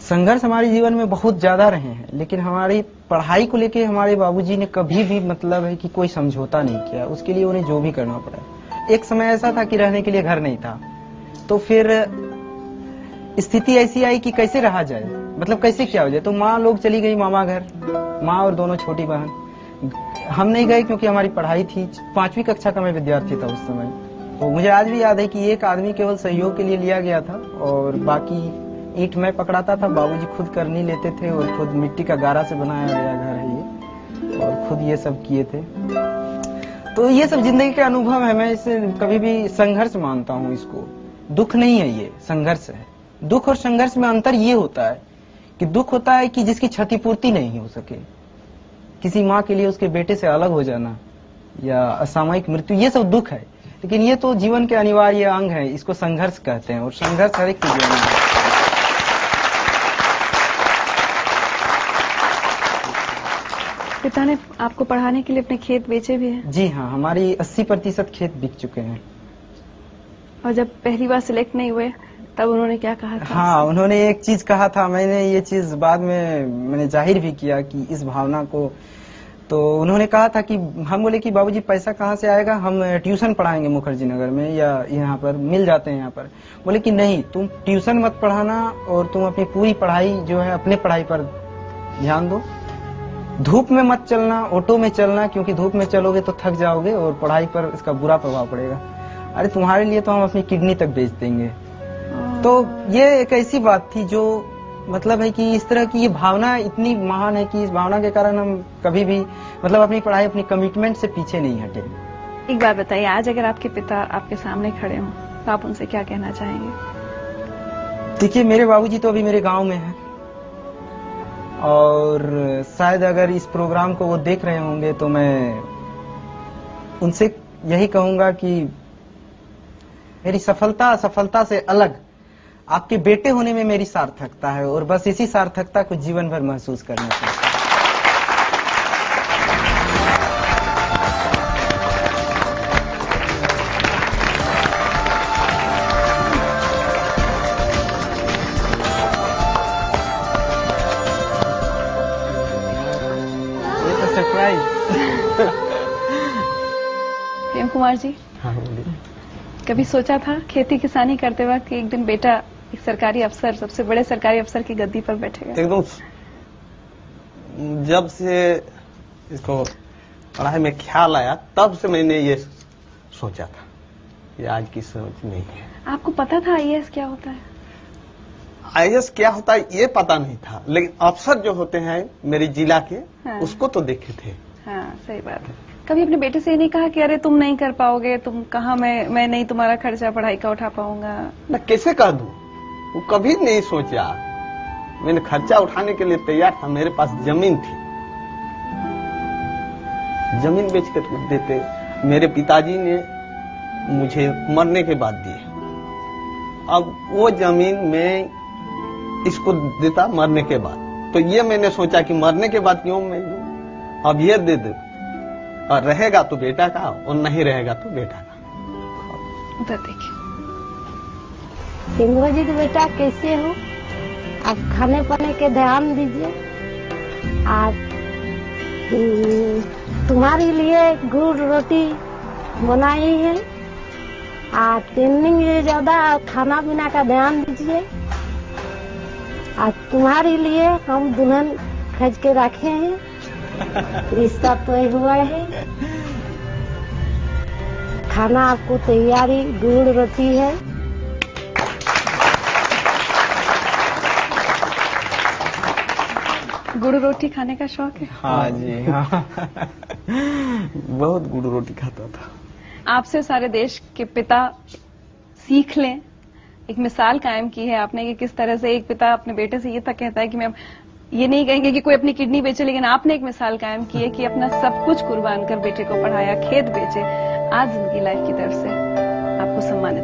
संघर्ष हमारे जीवन में बहुत ज्यादा रहे हैं, लेकिन हमारी पढ़ाई को लेके हमारे बाबूजी ने कभी भी मतलब है कि कोई समझौता नहीं किया। उसके लिए उन्हें जो भी करना पड़ा। एक समय ऐसा था कि रहने के लिए घर नहीं था, तो फिर स्थिति ऐसी आई कि कैसे रहा जाए, मतलब कैसे क्या हो जाए। तो माँ लोग चली गई मामा घर, माँ और दोनों छोटी बहन। हम नहीं गए क्योंकि हमारी पढ़ाई थी। 5वीं कक्षा का मैं विद्यार्थी था उस समय। तो मुझे आज भी याद है कि एक आदमी केवल सहयोग के लिए लिया गया था और बाकी ईंट मैं पकड़ाता था। बाबूजी खुद कर नहीं लेते थे और खुद मिट्टी का गारा से बनाया गया घर है ये, और खुद ये सब किए थे। तो ये सब जिंदगी के अनुभव है। मैं इसे कभी भी संघर्ष मानता हूँ इसको। दुख नहीं है, ये संघर्ष है। दुख और संघर्ष में अंतर ये होता है कि दुख होता है कि जिसकी क्षतिपूर्ति नहीं हो सके, किसी माँ के लिए उसके बेटे से अलग हो जाना या असामयिक मृत्यु, ये सब दुख है। लेकिन ये तो जीवन के अनिवार्य अंग है, इसको संघर्ष कहते हैं और संघर्ष हर एक के जीवन में है। पिता ने आपको पढ़ाने के लिए अपने खेत बेचे भी हैं? जी हाँ, हमारी 80% खेत बिक चुके हैं। और जब पहली बार सिलेक्ट नहीं हुए तब उन्होंने क्या कहा था? हाँ, उन्होंने एक चीज कहा था, मैंने ये चीज बाद में मैंने जाहिर भी किया कि इस भावना को। तो उन्होंने कहा था कि हम बोले कि बाबूजी पैसा कहाँ से आएगा, हम ट्यूशन पढ़ाएंगे मुखर्जी नगर में या यहाँ पर मिल जाते हैं यहाँ पर। बोले कि नहीं, तुम ट्यूशन मत पढ़ाना और तुम अपनी पूरी पढ़ाई जो है अपने पढ़ाई पर ध्यान दो। धूप में मत चलना, ऑटो में चलना, क्योंकि धूप में चलोगे तो थक जाओगे और पढ़ाई पर इसका बुरा प्रभाव पड़ेगा। अरे तुम्हारे लिए तो हम अपनी किडनी तक बेच देंगे। तो ये एक ऐसी बात थी जो मतलब है कि इस तरह की ये भावना इतनी महान है कि इस भावना के कारण हम कभी भी मतलब अपनी पढ़ाई, अपनी कमिटमेंट से पीछे नहीं हटे। एक बात बताइए, आज अगर आपके पिता आपके सामने खड़े हों तो आप उनसे क्या कहना चाहेंगे? देखिए, मेरे बाबूजी तो अभी मेरे गांव में हैं और शायद अगर इस प्रोग्राम को वो देख रहे होंगे तो मैं उनसे यही कहूंगा कि मेरी सफलता से अलग आपके बेटे होने में मेरी सार्थकता है और बस इसी सार्थकता को जीवन भर महसूस करना चाहिए। ये तो सरप्राइज। प्रेम कुमार जी, हाँ बोलिए। कभी सोचा था खेती किसानी करते वक्त एक दिन बेटा एक सरकारी अफसर, सबसे बड़े सरकारी अफसर की गद्दी पर बैठेगा? एकदम जब से इसको पढ़ाई में ख्याल आया तब से मैंने ये सोचा था, ये आज की सोच नहीं है। आपको पता था आईएएस क्या होता है? आईएएस क्या होता है ये पता नहीं था, लेकिन अफसर जो होते हैं मेरी जिला के, हाँ। उसको तो देखे थे। हाँ, सही बात है। कभी अपने बेटे से ये नहीं कहा कि अरे तुम नहीं कर पाओगे, तुम कहाँ, मैं नहीं तुम्हारा खर्चा पढ़ाई का उठा पाऊंगा? मैं कैसे कह दूं, वो कभी नहीं सोचा। मैंने खर्चा उठाने के लिए तैयार था, मेरे पास जमीन थी, जमीन बेच कर देते। मेरे पिताजी ने मुझे मरने के बाद दी, अब वो जमीन मैं इसको देता मरने के बाद, तो ये मैंने सोचा कि मरने के बाद क्यों मैं दूं, अब ये दे दे, और रहेगा तो बेटा का और नहीं रहेगा तो बेटा का। उधर देखिए। सिंगो जी बेटा कैसे हो? आप खाने पाने के ध्यान दीजिए। आप तुम्हारे लिए गुड़ रोटी बनाई है। आप ट्रेनिंग में ज्यादा खाना पीना का ध्यान दीजिए। आज तुम्हारे लिए हम दुल्हन खज के रखे हैं, रिश्ता तय हुआ है। खाना आपको तैयारी गुड़ रोटी है। गुड़ रोटी खाने का शौक है? हाँ जी, हाँ। बहुत गुड़ रोटी खाता था। आपसे सारे देश के पिता सीख लें, एक मिसाल कायम की है आपने कि किस तरह से एक पिता अपने बेटे से ये तक कहता है कि मैं ये नहीं कहेंगे कि कोई अपनी किडनी बेचे, लेकिन आपने एक मिसाल कायम की है कि अपना सब कुछ कुर्बान कर बेटे को पढ़ाया, खेत बेचे। आज जिंदगी लाइफ की तरफ से आपको सम्मानित